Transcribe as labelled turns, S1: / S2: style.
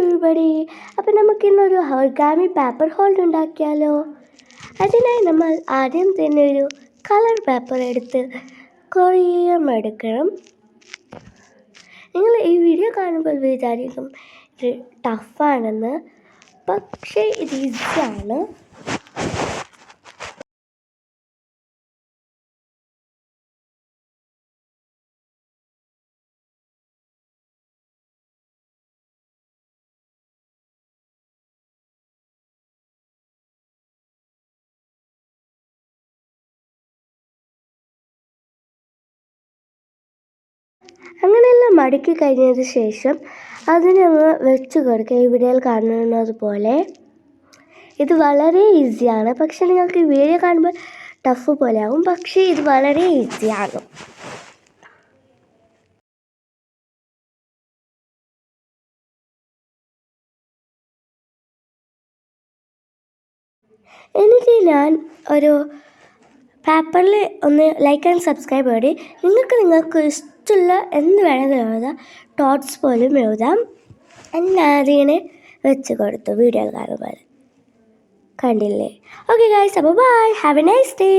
S1: Everybody, അപ്പോൾ നമുക്കിന്നൊരു origami paper holder ഉണ്ടാക്കിയാലോ. അതിനായി നമ്മൾ ആദ്യം തന്നെ ഒരു കളർ പേപ്പർ എടുത്ത് കുറേ എടുക്കണം. നിങ്ങൾ ഈ വീഡിയോ കാണുമ്പോൾ വിചാരിക്കും ഇത് ടഫാണെന്ന്, പക്ഷേ ഇത് ഈസിയാണ്. അങ്ങനെയെല്ലാം മടക്കി കഴിഞ്ഞതിന് ശേഷം അതിനങ്ങ് വെച്ച് കൊടുക്കുക. ഈ വീഡിയോയിൽ കാണുന്നത് പോലെ. ഇത് വളരെ ഈസിയാണ്, പക്ഷേ നിങ്ങൾക്ക് ഈ വീഡിയോ കാണുമ്പോൾ ടഫ് പോലെയാകും, പക്ഷേ ഇത് വളരെ ഈസിയാണ്. എന്നിട്ട് ഞാൻ ഒരു പേപ്പറിൽ ഒന്ന് ലൈക്ക് ആൻഡ് സബ്സ്ക്രൈബ് ചെയ്ത് നിങ്ങൾക്ക് ഇഷ്ടമുള്ള എന്ത് വേണമെങ്കിലും എഴുതാം. ടോട്ട്സ് പോലും എഴുതാം. ഞാൻ അതിങ്ങനെ വെച്ച് കൊടുത്തു വീഡിയോ കാണുമ്പോൾ. കണ്ടില്ലേ? ഓക്കെ ഗൈസ്, അപ്പോൾ bye, have a nice day.